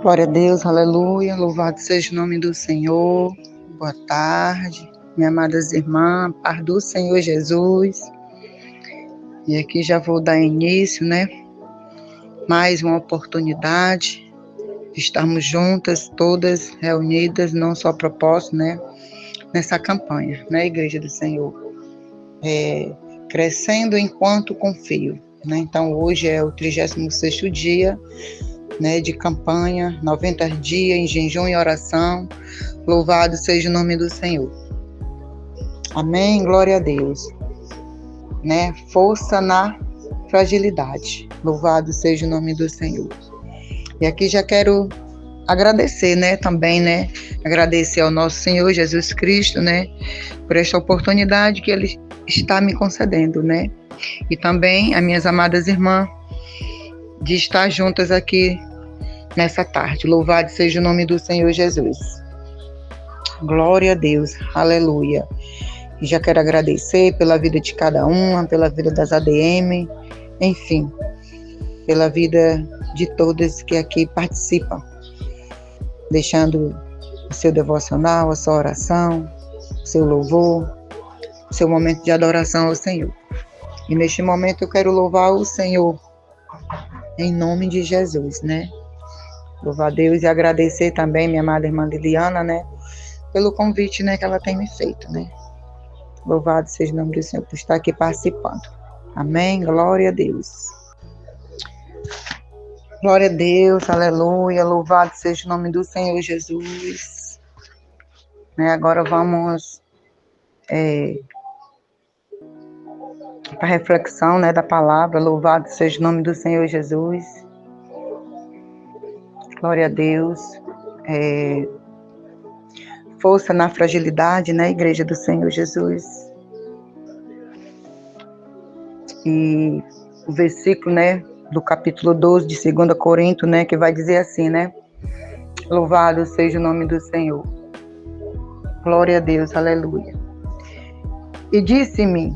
Glória a Deus, aleluia, louvado seja o nome do Senhor. Boa tarde, minhas amadas irmãs, paz do Senhor Jesus. E aqui já vou dar início, mais uma oportunidade de estarmos juntas, todas reunidas, não só a propósito, nessa campanha, Igreja do Senhor. Crescendo enquanto confio, Então hoje é o 36º dia, de campanha, 90 dias em jejum e oração. Louvado seja o nome do Senhor. Amém, glória a Deus. Força na fragilidade. Louvado seja o nome do Senhor. E aqui já quero agradecer, também, agradecer ao nosso Senhor Jesus Cristo, por esta oportunidade que Ele está me concedendo, E também as minhas amadas irmãs, de estar juntas aqui nessa tarde. Louvado seja o nome do Senhor Jesus. Glória a Deus, aleluia. E já quero agradecer pela vida de cada uma, pela vida das ADM, enfim, pela vida de todas que aqui participam, deixando o seu devocional, a sua oração, o seu louvor, o seu momento de adoração ao Senhor. E neste momento eu quero louvar o Senhor, em nome de Jesus, Louvar a Deus e agradecer também minha amada irmã Liliana, pelo convite, que ela tem me feito, Louvado seja o nome do Senhor por estar aqui participando. Amém, glória a Deus. Glória a Deus, aleluia, louvado seja o nome do Senhor Jesus. Agora vamos para a reflexão, da palavra. Louvado seja o nome do Senhor Jesus. Glória a Deus. Força na fragilidade, Igreja do Senhor Jesus. E o versículo, do capítulo 12 de 2 Coríntios, que vai dizer assim, Louvado seja o nome do Senhor. Glória a Deus, aleluia. E disse-me,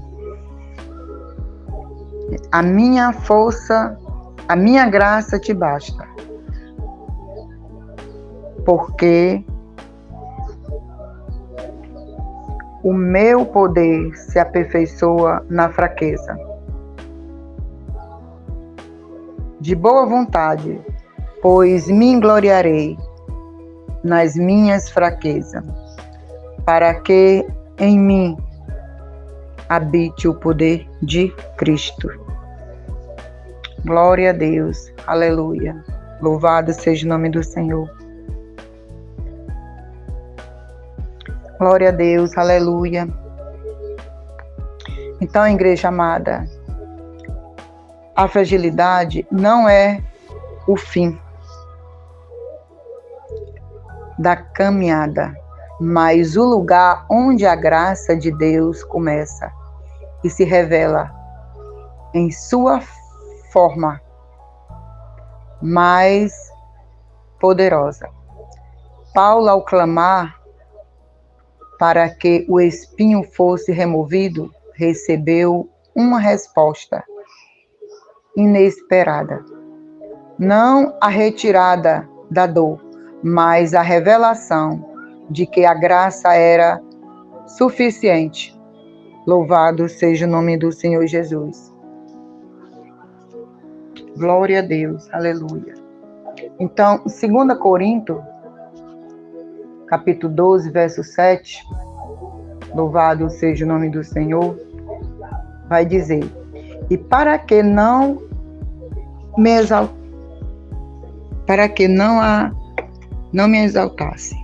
a minha força, a minha graça te basta, porque o meu poder se aperfeiçoa na fraqueza. De boa vontade, pois me gloriarei nas minhas fraquezas, para que em mim habite o poder de Cristo. Glória a Deus, aleluia. Louvado seja o nome do Senhor. Glória a Deus, aleluia. Então, igreja amada, a fragilidade não é o fim da caminhada, mas o lugar onde a graça de Deus começa e se revela em sua forma mais poderosa. Paulo, ao clamar para que o espinho fosse removido, recebeu uma resposta inesperada. Não a retirada da dor, mas a revelação de que a graça era suficiente. Louvado seja o nome do Senhor Jesus. Glória a Deus, aleluia. Então, 2 Coríntios, capítulo 12, verso 7, louvado seja o nome do Senhor, vai dizer, e para que não me exaltasse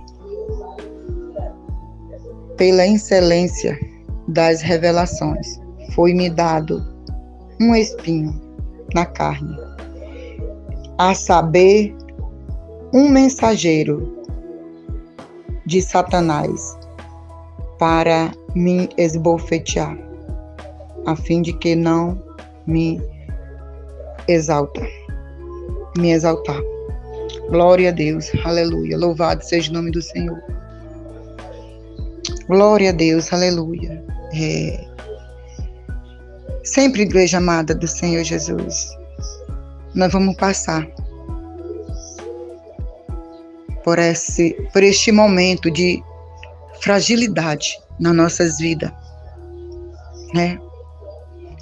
pela excelência das revelações, foi-me dado um espinho na carne, a saber, um mensageiro de Satanás, para me esbofetear, a fim de que não me exaltar. Glória a Deus, aleluia, louvado seja o nome do Senhor. Glória a Deus, aleluia. Sempre, igreja amada do Senhor Jesus, nós vamos passar por este momento de fragilidade nas nossas vidas, né?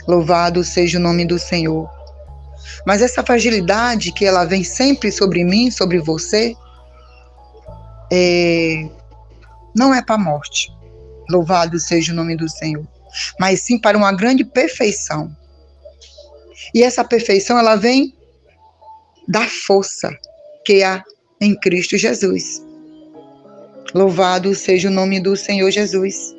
Louvado seja o nome do Senhor. Mas essa fragilidade que ela vem sempre sobre mim, sobre você, não é para a morte. Louvado seja o nome do Senhor. Mas sim para uma grande perfeição. E essa perfeição, ela vem da força que há em Cristo Jesus. Louvado seja o nome do Senhor Jesus.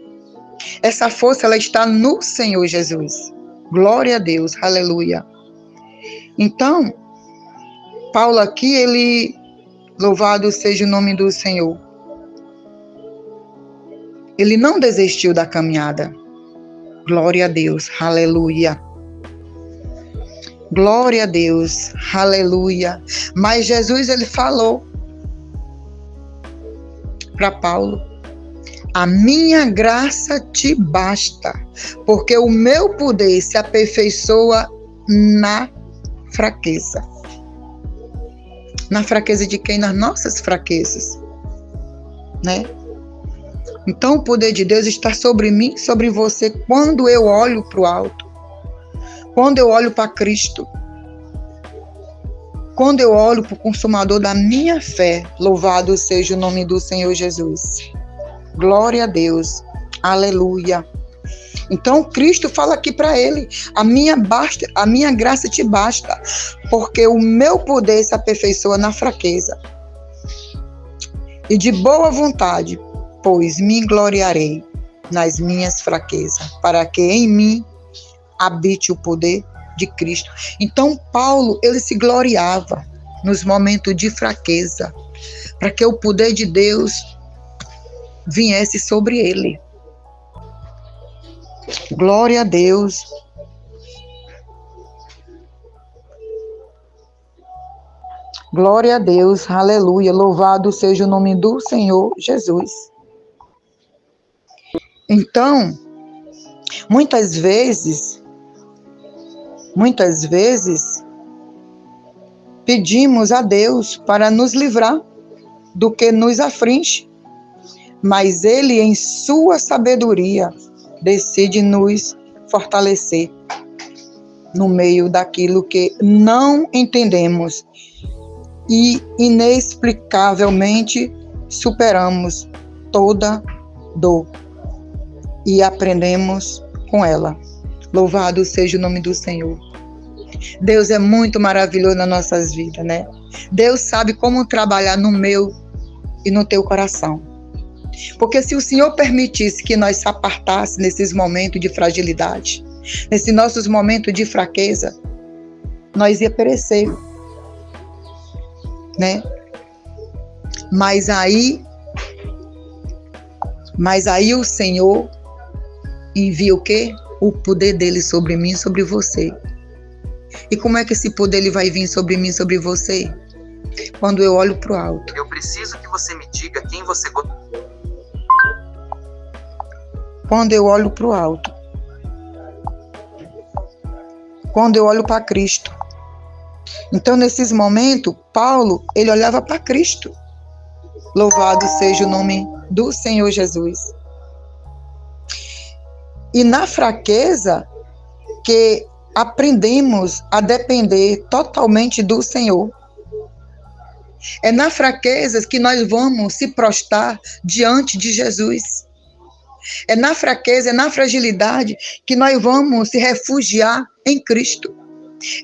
Essa força, ela está no Senhor Jesus. Glória a Deus, aleluia. Então, Paulo aqui, louvado seja o nome do Senhor, ele não desistiu da caminhada. Glória a Deus, aleluia. Glória a Deus, aleluia. Mas Jesus, ele falou para Paulo: a minha graça te basta, porque o meu poder se aperfeiçoa na fraqueza. Na fraqueza de quem? Nas nossas fraquezas, né? Então o poder de Deus está sobre mim, sobre você, quando eu olho para o alto, quando eu olho para Cristo, quando eu olho para o consumador da minha fé. Louvado seja o nome do Senhor Jesus. Glória a Deus, aleluia. Então Cristo fala aqui para ele: a minha graça te basta, porque o meu poder se aperfeiçoa na fraqueza. E de boa vontade, pois me gloriarei nas minhas fraquezas, para que em mim habite o poder de Cristo. Então Paulo, ele se gloriava nos momentos de fraqueza, para que o poder de Deus viesse sobre ele. Glória a Deus. Glória a Deus, aleluia. Louvado seja o nome do Senhor Jesus. Então, muitas vezes, pedimos a Deus para nos livrar do que nos aflige, mas Ele, em sua sabedoria, decide nos fortalecer no meio daquilo que não entendemos e inexplicavelmente superamos toda dor e aprendemos com ela. Louvado seja o nome do Senhor. Deus é muito maravilhoso nas nossas vidas, né? Deus sabe como trabalhar no meu e no teu coração. Porque se o Senhor permitisse que nós se apartasse nesses momentos de fragilidade, nesses nossos momentos de fraqueza, nós ia perecer, né? Mas aí o Senhor envia o quê? O poder dele sobre mim, sobre você. E como é que esse poder ele vai vir sobre mim, sobre você? Quando eu olho para o alto. Eu preciso que você me diga quem você gosta. Quando eu olho para o alto. Quando eu olho para Cristo. Então, nesses momentos, Paulo, ele olhava para Cristo. Louvado seja o nome do Senhor Jesus. E na fraqueza que aprendemos a depender totalmente do Senhor. É na fraqueza que nós vamos se prostrar diante de Jesus. É na fraqueza, é na fragilidade que nós vamos se refugiar em Cristo.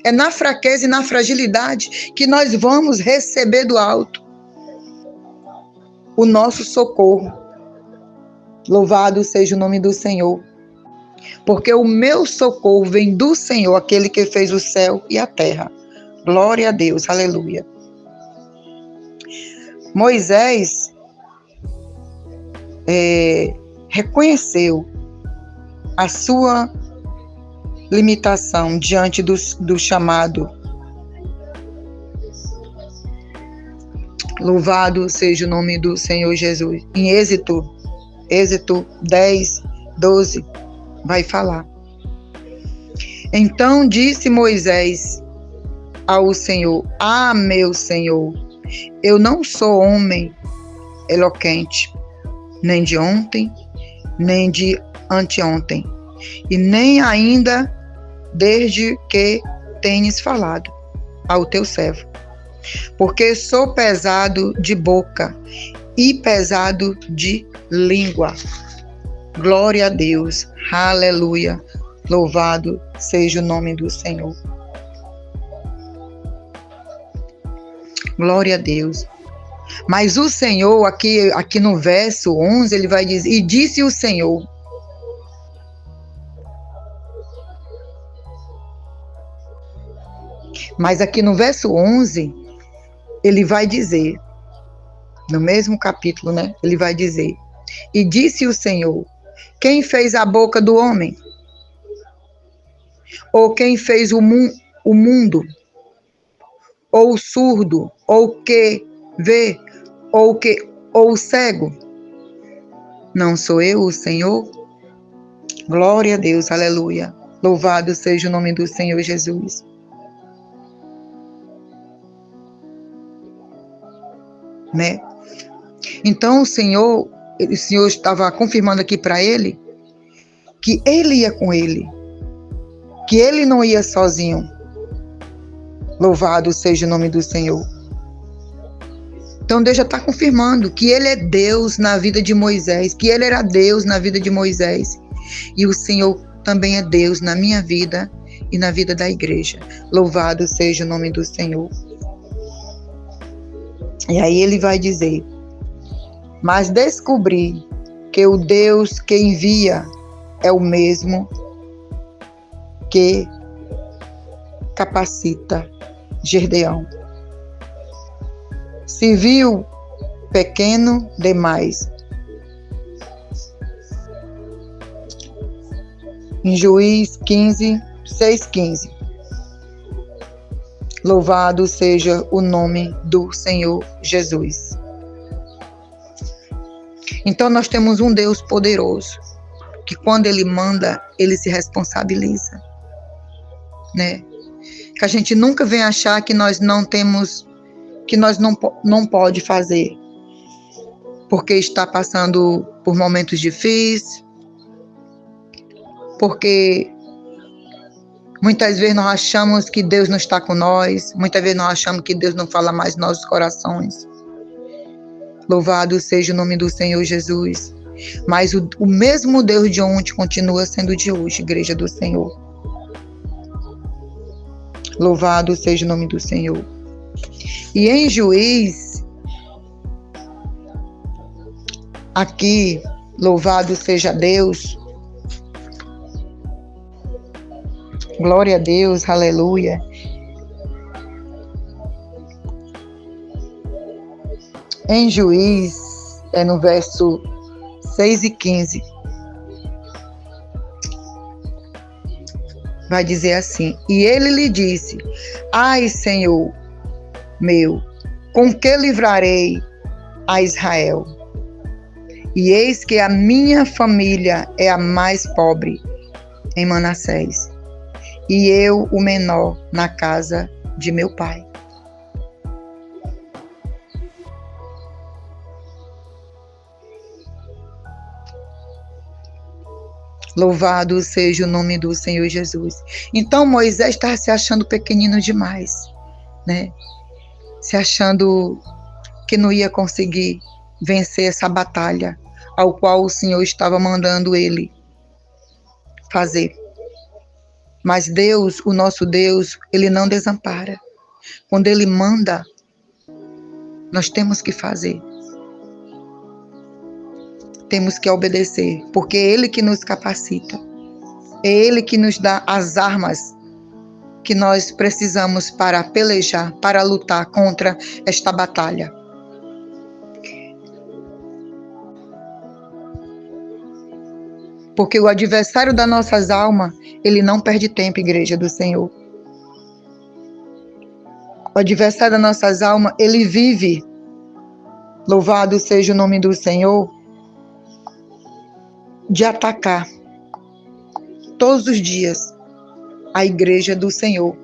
É na fraqueza e na fragilidade que nós vamos receber do alto o nosso socorro. Louvado seja o nome do Senhor. Porque o meu socorro vem do Senhor, aquele que fez o céu e a terra. Glória a Deus, aleluia. Moisés reconheceu a sua limitação diante do chamado. Louvado seja o nome do Senhor Jesus. Em Êxodo 10, 12, vai falar. Então disse Moisés ao Senhor: Ah, meu Senhor, Eu não sou homem eloquente, nem de ontem, nem de anteontem, e nem ainda desde que tens falado ao teu servo, porque sou pesado de boca e pesado de língua. Glória a Deus, aleluia, louvado seja o nome do Senhor. Glória a Deus. Mas o Senhor, aqui no verso 11, ele vai dizer, e disse o Senhor. Mas aqui no verso 11, ele vai dizer, no mesmo capítulo, né? Ele vai dizer, e disse o Senhor, quem fez a boca do homem? Ou quem fez o mundo? Ou o surdo? Ou o que vê? Ou o cego? Não sou eu, o Senhor? Glória a Deus, aleluia. Louvado seja o nome do Senhor Jesus. Né? Então o Senhor estava confirmando aqui para ele que ele ia com ele, que ele não ia sozinho. Louvado seja o nome do Senhor. Então Deus já está confirmando que ele é Deus na vida de Moisés, que ele era Deus na vida de Moisés, e o Senhor também é Deus na minha vida e na vida da igreja. Louvado seja o nome do Senhor. E aí ele vai dizer, mas descobri que o Deus que envia é o mesmo que capacita Gedeão. Se viu pequeno demais. Em Juízes 15, 6:15. Louvado seja o nome do Senhor Jesus. Então nós temos um Deus poderoso, que quando Ele manda, Ele se responsabiliza, né? Que a gente nunca vem achar que nós não temos, que nós não pode fazer, porque está passando por momentos difíceis, porque muitas vezes nós achamos que Deus não está com nós, muitas vezes nós achamos que Deus não fala mais nos nossos corações. Louvado seja o nome do Senhor Jesus. Mas o mesmo Deus de ontem continua sendo de hoje, igreja do Senhor. Louvado seja o nome do Senhor. E em Juízes, aqui, louvado seja Deus. Glória a Deus, aleluia. Em Juízes, no verso 6 e 15, vai dizer assim, e ele lhe disse, ai, Senhor meu, com que livrarei a Israel? E eis que a minha família é a mais pobre em Manassés, e eu o menor na casa de meu pai. Louvado seja o nome do Senhor Jesus. Então Moisés estava se achando pequenino demais, né? Se achando que não ia conseguir vencer essa batalha ao qual o Senhor estava mandando ele fazer. Mas Deus, o nosso Deus, Ele não desampara. Quando Ele manda, nós temos que fazer. Temos que obedecer, porque é Ele que nos capacita. É Ele que nos dá as armas que nós precisamos para pelejar, para lutar contra esta batalha. Porque o adversário das nossas almas, ele não perde tempo, igreja do Senhor. O adversário das nossas almas, ele vive. Louvado seja o nome do Senhor. De atacar todos os dias a igreja do Senhor.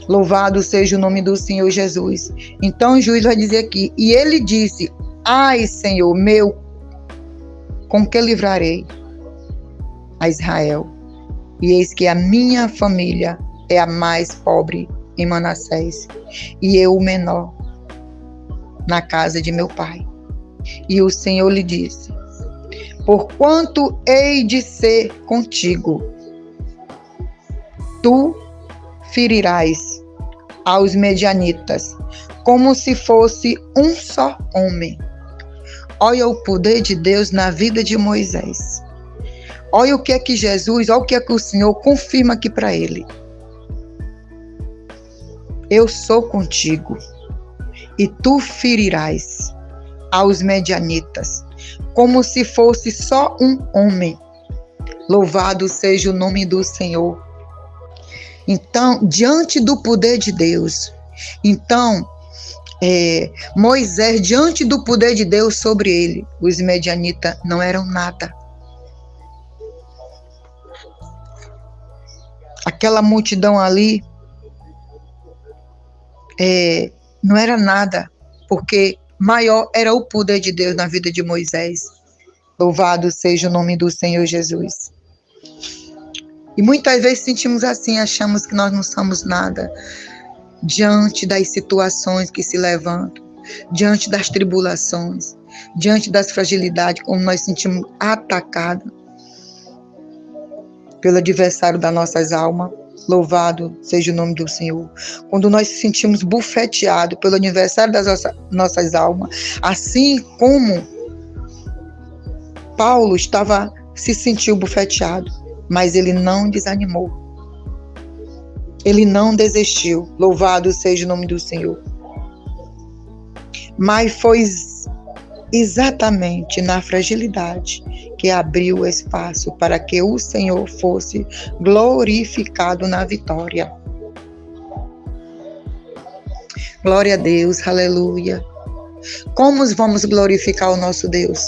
Louvado seja o nome do Senhor Jesus. Então o juiz vai dizer aqui, e ele disse: ai, Senhor meu, com que livrarei a Israel? E eis que a minha família é a mais pobre em Manassés, e eu o menor na casa de meu pai. E o Senhor lhe disse: porquanto hei de ser contigo, tu ferirás aos medianitas, como se fosse um só homem. Olha o poder de Deus na vida de Moisés. Olha o que é que Jesus, olha o que é que o Senhor confirma aqui para ele. Eu sou contigo, e tu ferirás aos medianitas, como se fosse só um homem. Louvado seja o nome do Senhor. Então, diante do poder de Deus, Moisés, diante do poder de Deus sobre ele, os medianitas não eram nada. Aquela multidão ali não era nada, porque maior era o poder de Deus na vida de Moisés. Louvado seja o nome do Senhor Jesus. E muitas vezes sentimos assim, achamos que nós não somos nada diante das situações que se levantam, diante das tribulações, diante das fragilidades, como nós sentimos atacados pelo adversário das nossas almas. Louvado seja o nome do Senhor. Quando nós nos sentimos bufeteados pelo adversário das nossas almas, assim como Paulo se sentiu bufeteado, mas ele não desanimou. Ele não desistiu. Louvado seja o nome do Senhor. Mas foi exatamente na fragilidade que abriu o espaço para que o Senhor fosse glorificado na vitória. Glória a Deus, aleluia. Como vamos glorificar o nosso Deus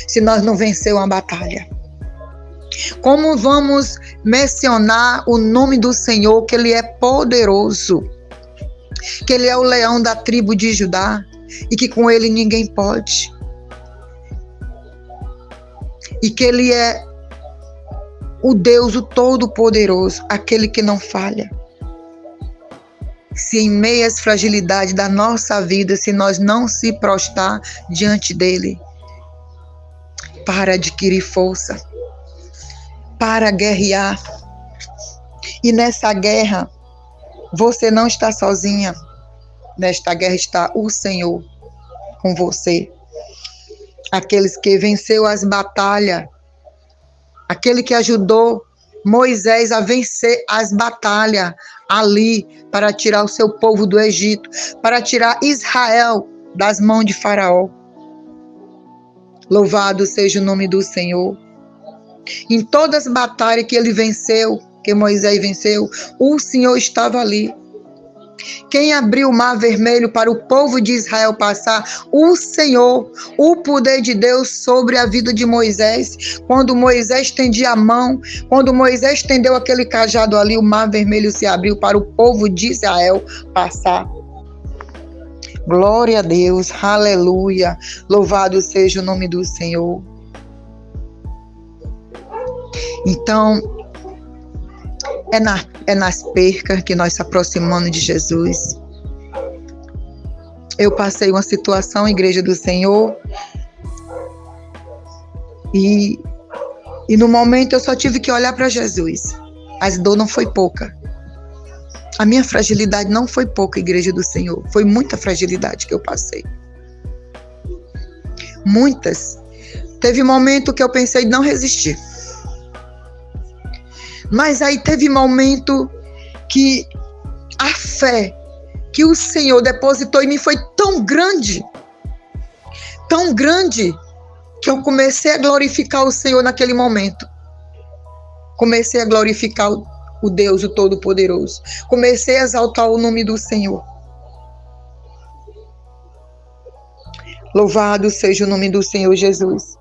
se nós não vencemos uma batalha? Como vamos mencionar o nome do Senhor, que Ele é poderoso, que Ele é o leão da tribo de Judá e que com Ele ninguém pode, e que Ele é o Deus, o Todo-Poderoso, aquele que não falha? Se em meio às fragilidades da nossa vida, se nós não se prostrar diante dEle, para adquirir força, para guerrear. E nessa guerra, você não está sozinha. Nesta guerra está o Senhor com você. Aqueles que venceu as batalhas, aquele que ajudou Moisés a vencer as batalhas ali para tirar o seu povo do Egito, para tirar Israel das mãos de Faraó. Louvado seja o nome do Senhor. Em todas as batalhas que ele venceu, que Moisés venceu, o Senhor estava ali. Quem abriu o mar vermelho para o povo de Israel passar? O Senhor, o poder de Deus sobre a vida de Moisés. Quando Moisés estendia a mão, quando Moisés estendeu aquele cajado ali, o mar vermelho se abriu para o povo de Israel passar. Glória a Deus, aleluia, louvado seja o nome do Senhor. Então, é nas percas que nós se aproximamos de Jesus. Eu passei uma situação, Igreja do Senhor, e no momento eu só tive que olhar para Jesus. As dor não foi pouca. A minha fragilidade não foi pouca, Igreja do Senhor. Foi muita fragilidade que eu passei. Muitas. Teve momento que eu pensei em não resistir. Mas aí teve momento que a fé que o Senhor depositou em mim foi tão grande, que eu comecei a glorificar o Senhor naquele momento. Comecei a glorificar o Deus, o Todo-Poderoso. Comecei a exaltar o nome do Senhor. Louvado seja o nome do Senhor Jesus.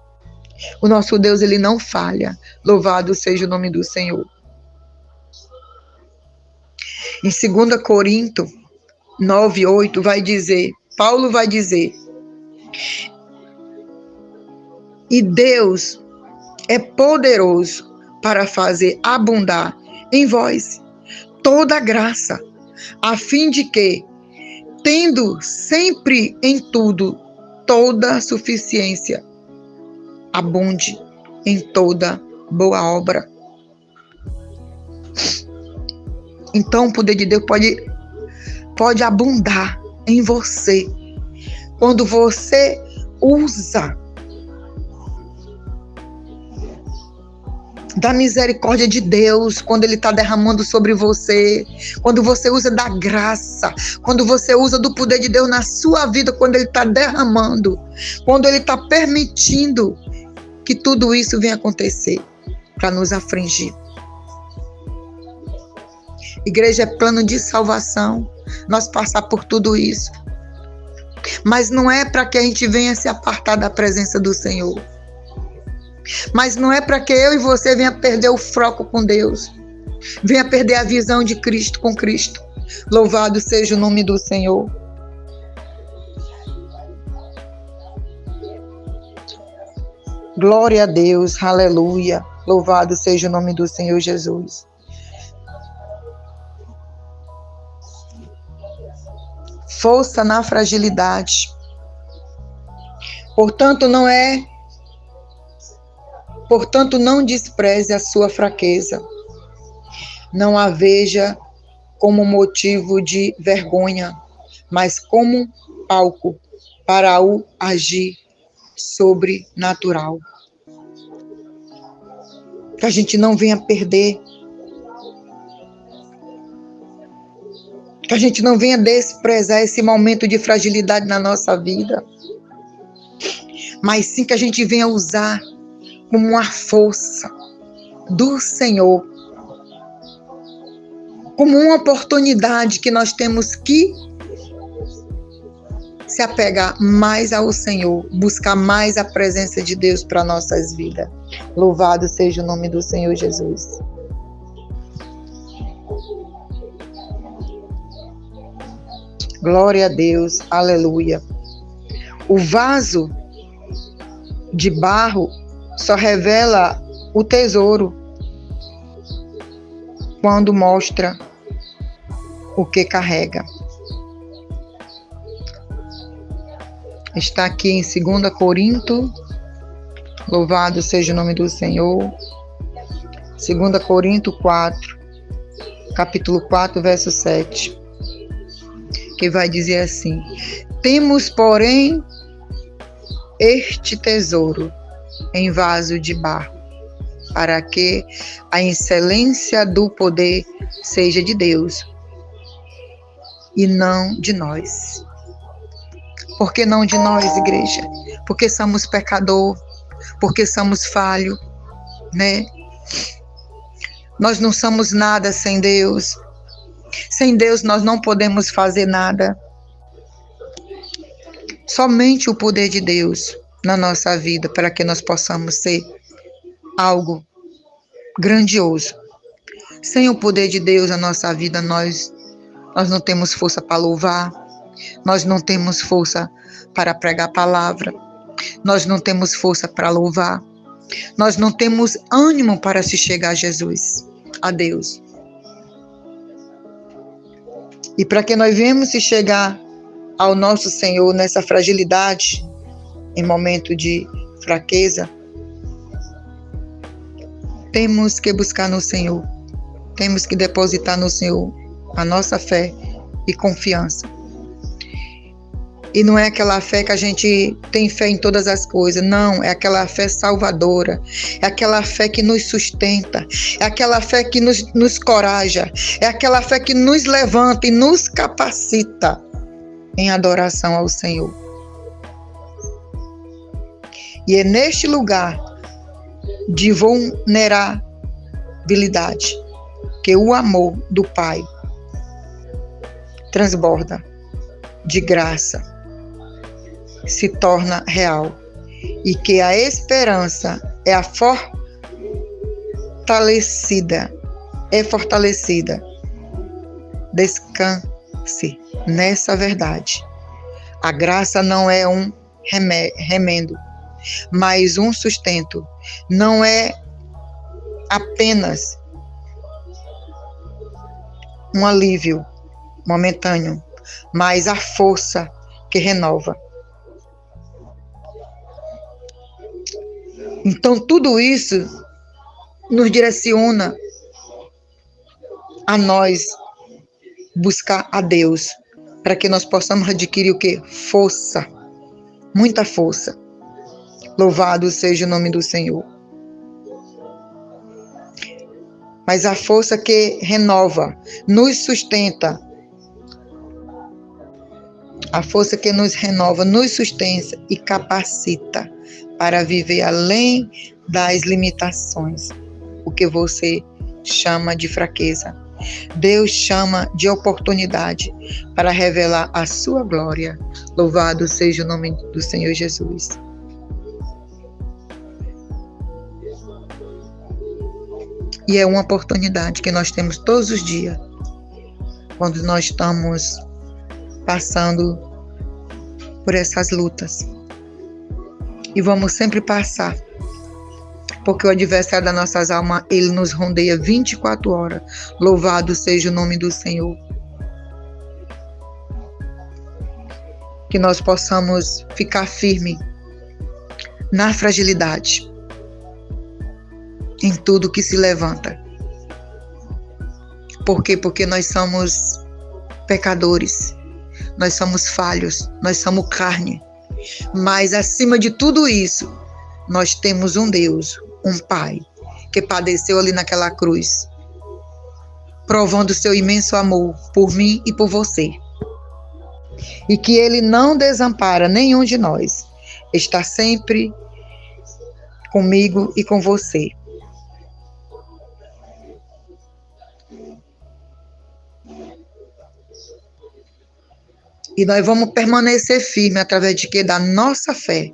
O nosso Deus, Ele não falha. Louvado seja o nome do Senhor. Em 2 Coríntios 9:8 vai dizer, Paulo vai dizer, e Deus é poderoso para fazer abundar em vós toda graça, a fim de que, tendo sempre em tudo toda suficiência, abunde em toda boa obra. Então o poder de Deus pode abundar em você quando você usa da misericórdia de Deus, quando Ele está derramando sobre você, quando você usa da graça, quando você usa do poder de Deus na sua vida, quando Ele está derramando, quando Ele está permitindo que tudo isso venha acontecer para nos afligir. Igreja é plano de salvação, nós passar por tudo isso, mas não é para que a gente venha se apartar da presença do Senhor. Mas não é para que eu e você venha perder o foco com Deus, venha perder a visão de Cristo com Cristo. Louvado seja o nome do Senhor. Glória a Deus, aleluia. Louvado seja o nome do Senhor Jesus. Força na fragilidade. Portanto, não despreze a sua fraqueza. Não a veja como motivo de vergonha, mas como palco para o agir sobrenatural. Que a gente não venha perder. Que a gente não venha desprezar esse momento de fragilidade na nossa vida. Mas sim que a gente venha usar como uma força do Senhor, como uma oportunidade que nós temos que se apegar mais ao Senhor, buscar mais a presença de Deus para nossas vidas. Louvado seja o nome do Senhor Jesus. Glória a Deus, aleluia. O vaso de barro só revela o tesouro quando mostra o que carrega. Está aqui em 2 Coríntios, louvado seja o nome do Senhor, 2 Coríntios 4, capítulo 4, verso 7, que vai dizer assim: temos, porém, este tesouro em vaso de barro, para que a excelência do poder seja de Deus e não de nós. Por que não de nós, igreja? Porque somos pecador, porque somos falhos, né? Nós não somos nada sem Deus. Sem Deus nós não podemos fazer nada. Somente o poder de Deus na nossa vida, para que nós possamos ser algo grandioso. Sem o poder de Deus na nossa vida, nós não temos força para louvar, nós não temos força para pregar a palavra, nós não temos força para louvar, nós não temos ânimo para se chegar a Jesus, a Deus. E para que nós venhamos se chegar ao nosso Senhor nessa fragilidade, em momento de fraqueza, temos que buscar no Senhor, temos que depositar no Senhor a nossa fé e confiança. E não é aquela fé que a gente tem fé em todas as coisas, não, é aquela fé salvadora, é aquela fé que nos sustenta, é aquela fé que nos coraja, é aquela fé que nos levanta e nos capacita em adoração ao Senhor. E é neste lugar de vulnerabilidade que o amor do Pai transborda de graça, se torna real, e que a esperança é fortalecida Descanse nessa verdade. A graça não é um remendo, mas um sustento. Não é apenas um alívio momentâneo, mas a força que renova. Então, tudo isso nos direciona a nós buscar a Deus, para que nós possamos adquirir o quê? Força, muita força. Louvado seja o nome do Senhor. Mas a força que renova, nos sustenta. A força que nos renova, nos sustenta e capacita para viver além das limitações, o que você chama de fraqueza. Deus chama de oportunidade para revelar a sua glória. Louvado seja o nome do Senhor Jesus. E é uma oportunidade que nós temos todos os dias, quando nós estamos passando por essas lutas. E vamos sempre passar, porque o adversário das nossas almas, ele nos rondeia 24 horas. Louvado seja o nome do Senhor. Que nós possamos ficar firme na fragilidade, em tudo que se levanta. Por quê? Porque nós somos pecadores, nós somos falhos, nós somos carne. Mas acima de tudo isso, nós temos um Deus, um Pai, que padeceu ali naquela cruz, provando o seu imenso amor por mim e por você. E que Ele não desampara nenhum de nós, está sempre comigo e com você. E nós vamos permanecer firmes através de quê? Da nossa fé.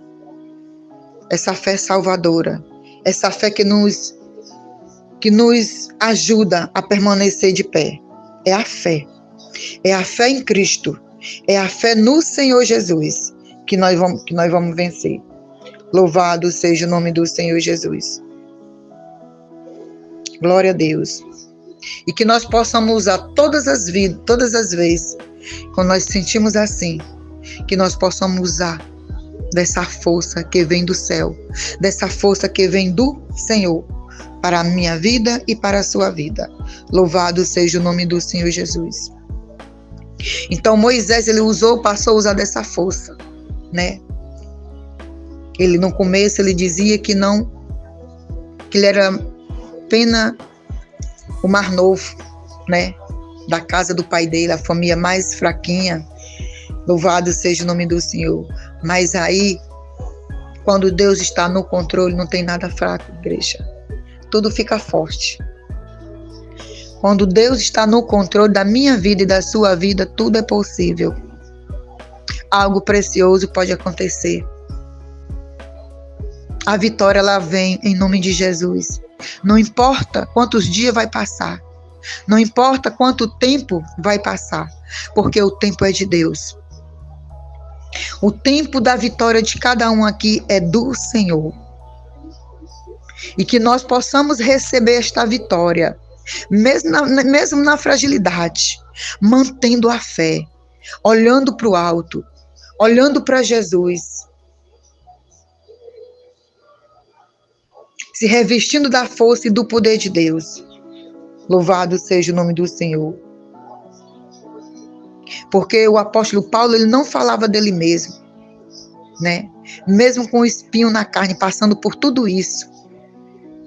Essa fé salvadora. Essa fé que nos ajuda a permanecer de pé. É a fé. É a fé em Cristo. É a fé no Senhor Jesus que nós vamos vencer. Louvado seja o nome do Senhor Jesus. Glória a Deus. E que nós possamos usar todas as vezes, quando nós sentimos assim, que nós possamos usar dessa força que vem do céu, dessa força que vem do Senhor, para a minha vida e para a sua vida. Louvado seja o nome do Senhor Jesus. Então Moisés, ele passou a usar dessa força, né? Ele no começo, ele dizia que ele era apenas o Mar Novo, né? Da casa do pai dele, a família mais fraquinha. Louvado seja o nome do Senhor. Mas aí, quando Deus está no controle, não tem nada fraco, igreja. Tudo fica forte. Quando Deus está no controle da minha vida e da sua vida, tudo é possível. Algo precioso pode acontecer. A vitória, ela vem em nome de Jesus. Não importa quantos dias vai passar. Não importa quanto tempo vai passar, porque o tempo é de Deus. O tempo da vitória de cada um aqui é do Senhor. E que nós possamos receber esta vitória, mesmo na fragilidade, mantendo a fé, olhando para o alto, olhando para Jesus, se revestindo da força e do poder de Deus. Louvado seja o nome do Senhor. Porque o apóstolo Paulo, ele não falava dele mesmo, né? Mesmo com o espinho na carne, passando por tudo isso.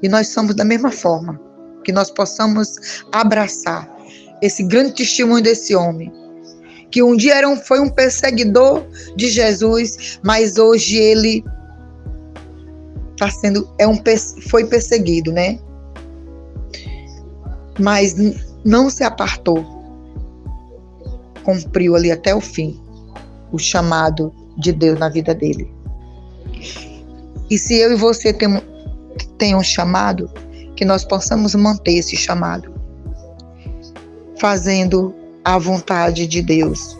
E nós somos da mesma forma. Que nós possamos abraçar esse grande testemunho desse homem. Que um dia foi um perseguidor de Jesus, mas hoje ele foi perseguido, né? Mas não se apartou, cumpriu ali até o fim o chamado de Deus na vida dele. E se eu e você tem um chamado, que nós possamos manter esse chamado, fazendo a vontade de Deus,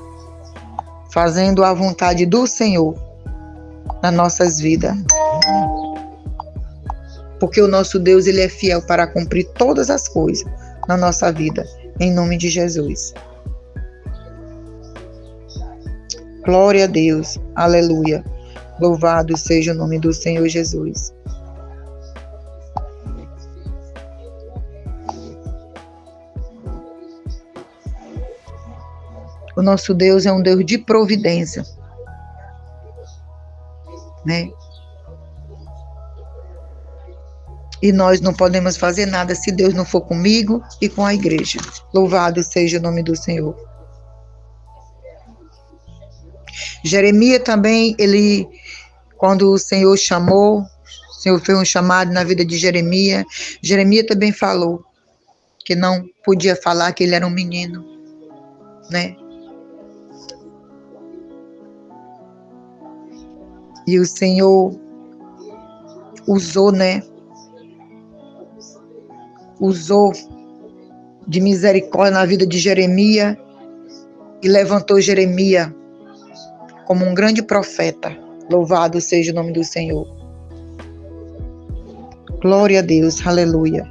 fazendo a vontade do Senhor nas nossas vidas. Porque o nosso Deus, ele é fiel para cumprir todas as coisas na nossa vida, em nome de Jesus. Glória a Deus, aleluia. Louvado seja o nome do Senhor Jesus. O nosso Deus é um Deus de providência, né? E nós não podemos fazer nada se Deus não for comigo e com a igreja. Louvado seja o nome do Senhor. Jeremias também, quando o Senhor chamou, o Senhor fez um chamado na vida de Jeremias, Jeremias também falou que não podia falar, que ele era um menino, né? E o Senhor usou, né? Usou de misericórdia na vida de Jeremias e levantou Jeremias como um grande profeta. Louvado seja o nome do Senhor. Glória a Deus, aleluia.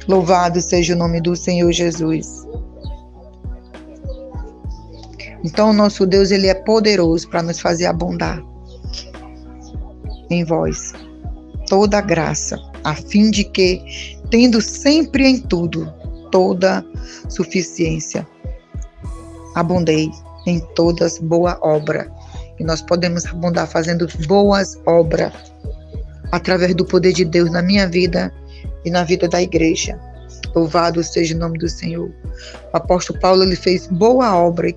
Louvado seja o nome do Senhor Jesus. Então, o nosso Deus, ele é poderoso para nos fazer abundar em vós toda a graça, a fim de que, tendo sempre em tudo toda suficiência, abundei em todas boa obra. E nós podemos abundar fazendo boas obras através do poder de Deus na minha vida e na vida da igreja. Louvado seja o nome do Senhor. O apóstolo Paulo, ele fez boa obra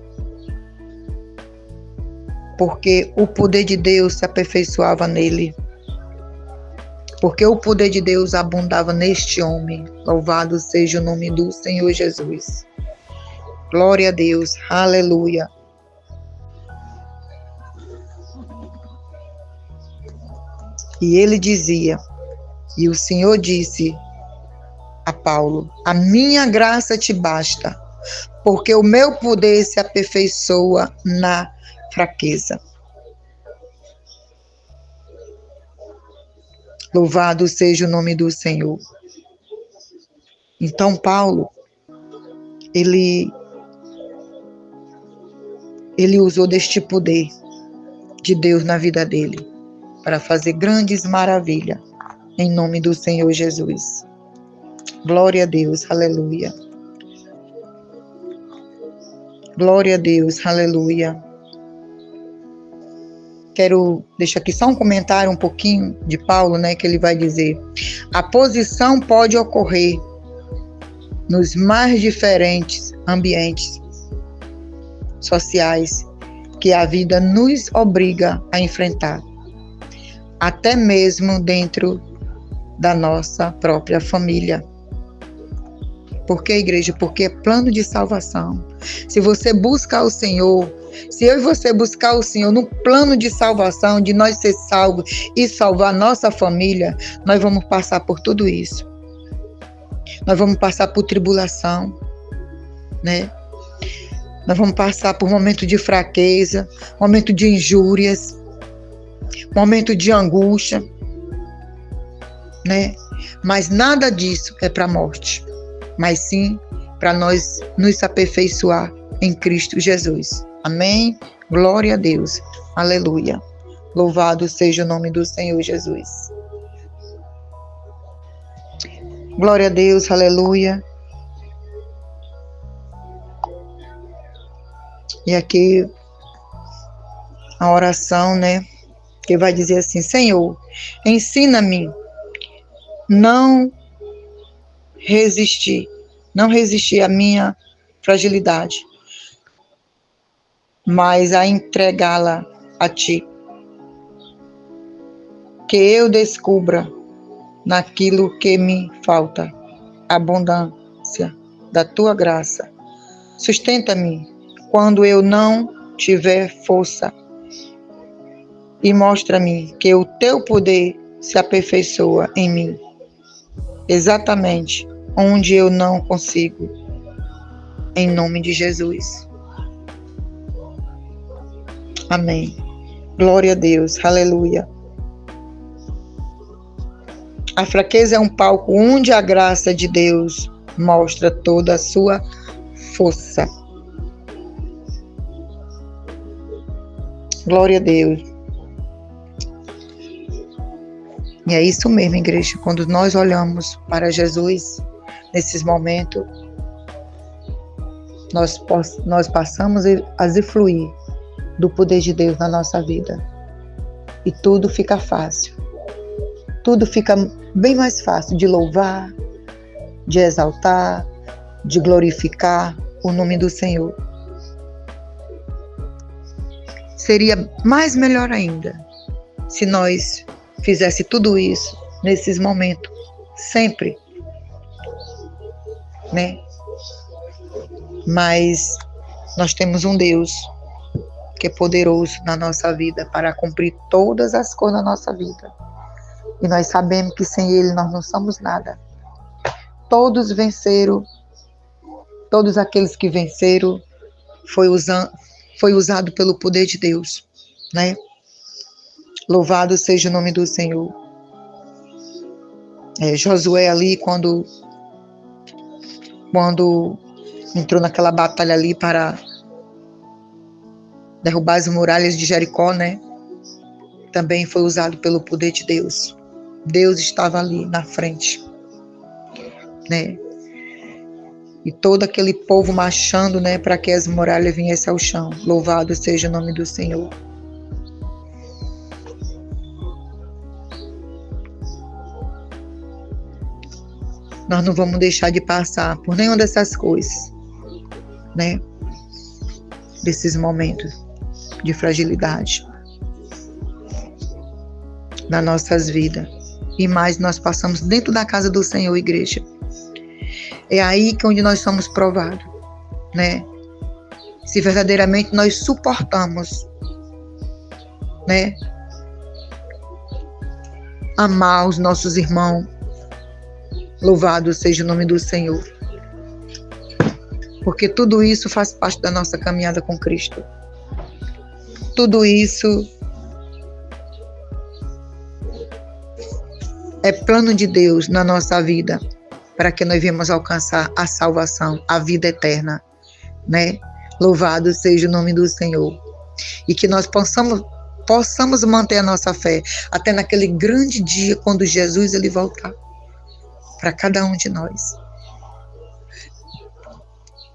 porque o poder de Deus se aperfeiçoava nele. Porque o poder de Deus abundava neste homem. Louvado seja o nome do Senhor Jesus. Glória a Deus. Aleluia. E ele dizia, e o Senhor disse a Paulo, a minha graça te basta, porque o meu poder se aperfeiçoa na fraqueza. Louvado seja o nome do Senhor. Então Paulo, ele usou deste poder de Deus na vida dele para fazer grandes maravilhas em nome do Senhor Jesus. Glória a Deus, aleluia. Glória a Deus, aleluia. Quero deixar aqui só um comentário um pouquinho de Paulo, né, que ele vai dizer: a posição pode ocorrer nos mais diferentes ambientes sociais que a vida nos obriga a enfrentar, até mesmo dentro da nossa própria família. Por que, igreja? Porque é plano de salvação. Se você buscar o Senhor, se eu e você buscar o Senhor no plano de salvação, de nós ser salvos e salvar nossa família, nós vamos passar por tudo isso. Nós vamos passar por tribulação, né? Nós vamos passar por momento de fraqueza, momento de injúrias, momento de angústia, né? Mas nada disso é para a morte, mas sim para nós nos aperfeiçoar em Cristo Jesus. Amém? Glória a Deus. Aleluia. Louvado seja o nome do Senhor Jesus. Glória a Deus. Aleluia. E aqui a oração, né? Que vai dizer assim: Senhor, ensina-me não resistir à minha fragilidade, mas a entregá-la a Ti. Que eu descubra naquilo que me falta a abundância da Tua graça. Sustenta-me quando eu não tiver força e mostra-me que o Teu poder se aperfeiçoa em mim. exatamente onde eu não consigo, em nome de Jesus. Amém. Glória a Deus, aleluia. A fraqueza é um palco onde a graça de Deus mostra toda a sua força. Glória a Deus. E é isso mesmo, igreja. Quando nós olhamos para Jesus, nesses momentos, nós passamos a fluir do poder de Deus na nossa vida. E tudo fica fácil. Tudo fica bem mais fácil de louvar, de exaltar, de glorificar o nome do Senhor. Seria mais melhor ainda se nós fizesse tudo isso nesses momentos, sempre, né? Mas nós temos um Deus que é poderoso na nossa vida para cumprir todas as coisas na nossa vida. E nós sabemos que sem Ele nós não somos nada. Todos venceram, todos aqueles que venceram foi usado pelo poder de Deus, né? Louvado seja o nome do Senhor. Josué ali, quando entrou naquela batalha ali para derrubar as muralhas de Jericó, né? Também foi usado pelo poder de Deus. Deus estava ali na frente, né? E todo aquele povo marchando, né, para que as muralhas viessem ao chão. Louvado seja o nome do Senhor. Nós não vamos deixar de passar por nenhuma dessas coisas, né? Desses momentos de fragilidade nas nossas vidas. E mais nós passamos dentro da casa do Senhor, igreja. É aí que onde nós somos provados, né? Se verdadeiramente nós suportamos, né? Amar os nossos irmãos. Louvado seja o nome do Senhor. Porque tudo isso faz parte da nossa caminhada com Cristo. Tudo isso é plano de Deus na nossa vida, para que nós venhamos alcançar a salvação, a vida eterna, né? Louvado seja o nome do Senhor. E que nós possamos manter a nossa fé até naquele grande dia, quando Jesus ele voltar para cada um de nós.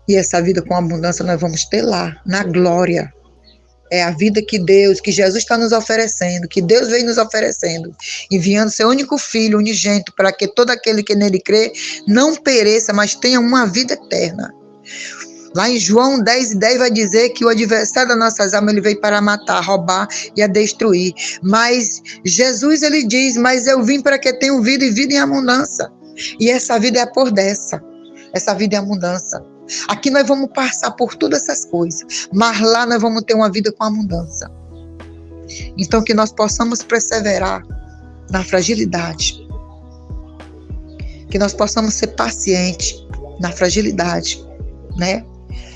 E essa vida com abundância nós vamos ter lá, na glória. É a vida que Jesus está nos oferecendo, que Deus veio nos oferecendo, enviando seu único Filho, unigênito, para que todo aquele que nele crê não pereça, mas tenha uma vida eterna. Lá em João 10:10 vai dizer que o adversário das nossas almas ele veio para matar, roubar e a destruir. Mas Jesus ele diz, mas eu vim para que tenham vida e vida em abundância. E essa vida é a por dessa. Essa vida é abundância. Aqui nós vamos passar por todas essas coisas, mas lá nós vamos ter uma vida com abundância. Então que nós possamos perseverar na fragilidade. Que nós possamos ser pacientes na fragilidade, né?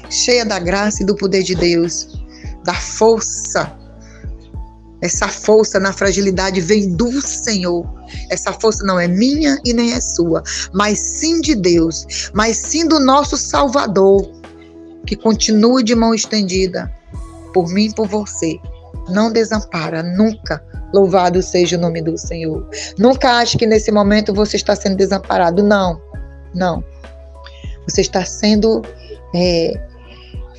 Cheia da graça e do poder de Deus, da força. Essa força na fragilidade vem do Senhor. Essa força não é minha e nem é sua, mas sim de Deus, mas sim do nosso Salvador, que continua de mão estendida por mim e por você. Não desampara, nunca. Louvado seja o nome do Senhor. Nunca ache que nesse momento você está sendo desamparado. Não, não. Você está sendo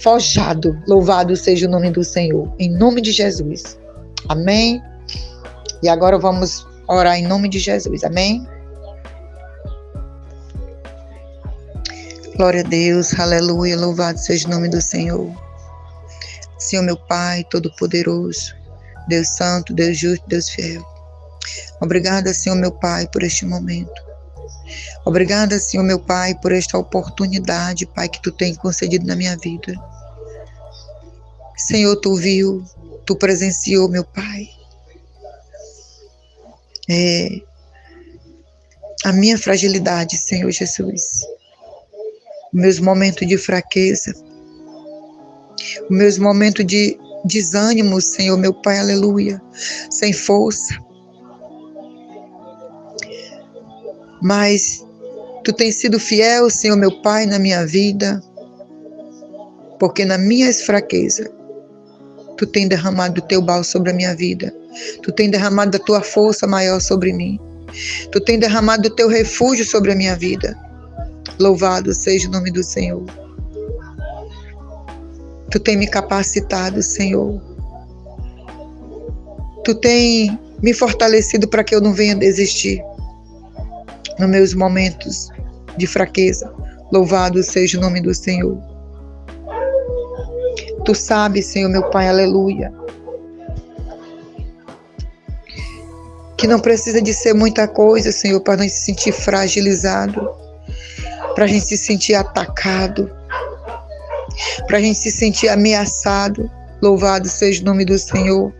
forjado. Louvado seja o nome do Senhor. Em nome de Jesus. Amém? E agora vamos orar em nome de Jesus. Amém? Glória a Deus. Aleluia. Louvado seja o nome do Senhor. Senhor meu Pai Todo-Poderoso, Deus Santo, Deus Justo, Deus Fiel. Obrigada, Senhor meu Pai, por este momento. Obrigada, Senhor meu Pai, por esta oportunidade, Pai, que Tu tem concedido na minha vida. Senhor, Tu viu, Tu presenciou, meu Pai. a minha fragilidade, Senhor Jesus, meus momentos de fraqueza, meus momentos de desânimo, Senhor, meu Pai, aleluia, sem força. Mas Tu tens sido fiel, Senhor, meu Pai, na minha vida, porque nas minhas fraquezas, Tu tens derramado o Teu bálsamo sobre a minha vida, Tu tens derramado a Tua força maior sobre mim, Tu tens derramado o Teu refúgio sobre a minha vida. Louvado seja o nome do Senhor. Tu tem me capacitado, Senhor. Tu tem me fortalecido para que eu não venha desistir nos meus momentos de fraqueza. Louvado seja o nome do Senhor. Tu sabes, Senhor, meu Pai, aleluia, que não precisa de ser muita coisa, Senhor, para nós se sentir fragilizado, para a gente se sentir atacado, para a gente se sentir ameaçado. Louvado seja o nome do Senhor.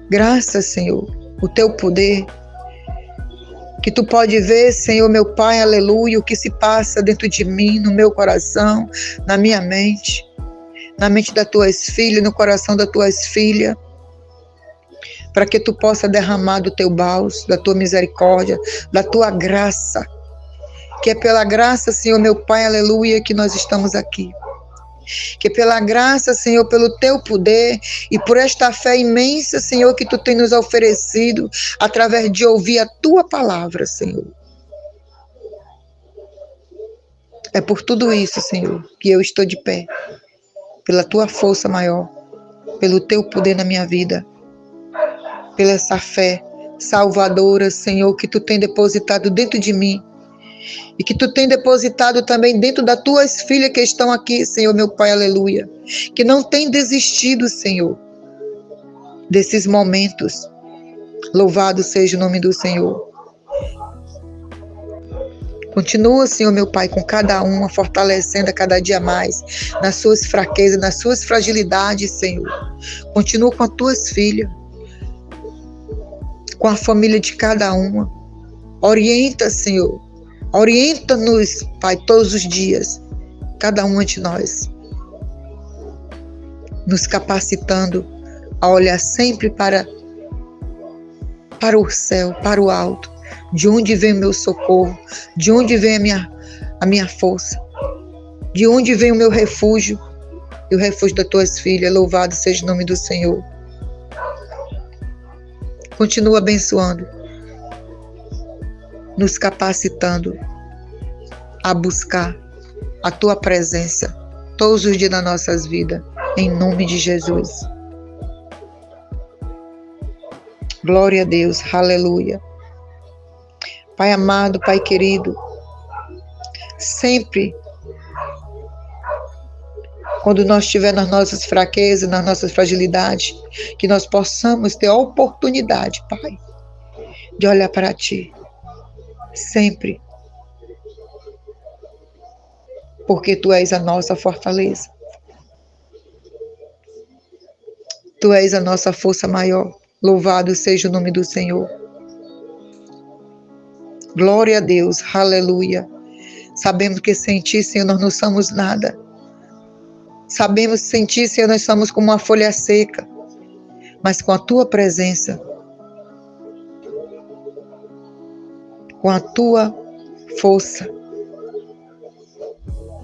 Graças, Senhor, o Teu poder, que Tu pode ver, Senhor, meu Pai, aleluia, o que se passa dentro de mim, no meu coração, na minha mente, na mente das Tuas filhas, no coração das Tuas filhas, para que Tu possa derramar do Teu bálsamo, da Tua misericórdia, da Tua graça, que é pela graça, Senhor, meu Pai, aleluia, que nós estamos aqui. Que pela graça, Senhor, pelo Teu poder e por esta fé imensa, Senhor, que Tu tem nos oferecido através de ouvir a Tua palavra, Senhor. É por tudo isso, Senhor, que eu estou de pé, pela Tua força maior, pelo Teu poder na minha vida, pela essa fé salvadora, Senhor, que Tu tem depositado dentro de mim, e que Tu tem depositado também dentro das Tuas filhas que estão aqui, Senhor, meu Pai, aleluia, que não tem desistido, Senhor, desses momentos. Louvado seja o nome do Senhor. Continua, Senhor, meu Pai, com cada uma, fortalecendo a cada dia mais, nas suas fraquezas, nas suas fragilidades, Senhor. Continua com as Tuas filhas, com a família de cada uma. Orienta, Senhor. Orienta-nos, Pai, todos os dias, cada uma de nós, nos capacitando a olhar sempre para o céu, para o alto, de onde vem o meu socorro, de onde vem a minha força, de onde vem o meu refúgio e o refúgio das Tuas filhas. Louvado seja o nome do Senhor. Continua abençoando, nos capacitando a buscar a Tua presença todos os dias das nossas vidas, em nome de Jesus. Glória a Deus, aleluia. Pai amado, Pai querido, sempre quando nós estivermos nas nossas fraquezas, nas nossas fragilidades, que nós possamos ter a oportunidade, Pai, de olhar para Ti, sempre, porque Tu és a nossa fortaleza, Tu és a nossa força maior. Louvado seja o nome do Senhor. Glória a Deus, aleluia. Sabemos que sem Ti, Senhor, nós não somos nada. Sabemos que sem Ti, Senhor, nós somos como uma folha seca, mas com a Tua presença, com a Tua força,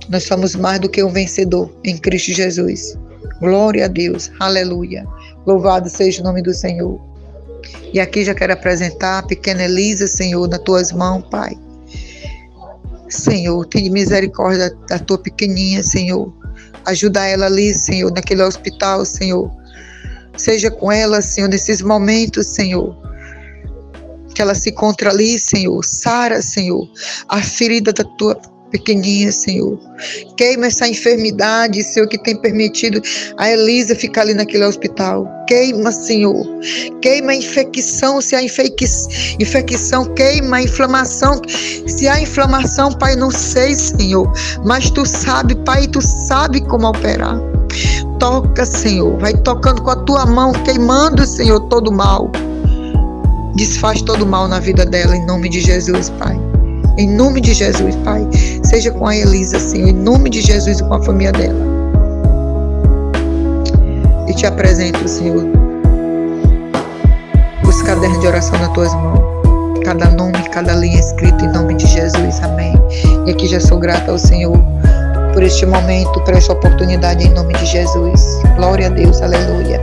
nós somos mais do que um vencedor em Cristo Jesus. Glória a Deus, aleluia. Louvado seja o nome do Senhor. E aqui já quero apresentar a pequena Elisa, Senhor, nas Tuas mãos, Pai. Senhor, tenha misericórdia da Tua pequeninha, Senhor. Ajuda ela ali, Senhor, naquele hospital, Senhor. Seja com ela, Senhor, nesses momentos, Senhor, que ela se encontra ali, Senhor. Sara, Senhor, a ferida da Tua pequeninha, Senhor. Queima essa enfermidade, Senhor, que tem permitido a Elisa ficar ali naquele hospital. Queima, Senhor. Queima a infecção, se há infecção, queima a inflamação. Se há inflamação, Pai, não sei, Senhor, mas Tu sabe, Pai, Tu sabe como operar. Toca, Senhor, vai tocando com a Tua mão, queimando, Senhor, todo o mal. Desfaz todo o mal na vida dela, em nome de Jesus, Pai. Em nome de Jesus, Pai. Seja com a Elisa, Senhor, em nome de Jesus e com a família dela. E te apresento, Senhor, os cadernos de oração nas tuas mãos. Cada nome, cada linha escrita em nome de Jesus, amém. E aqui já sou grata ao Senhor por este momento, por esta oportunidade em nome de Jesus. Glória a Deus, aleluia.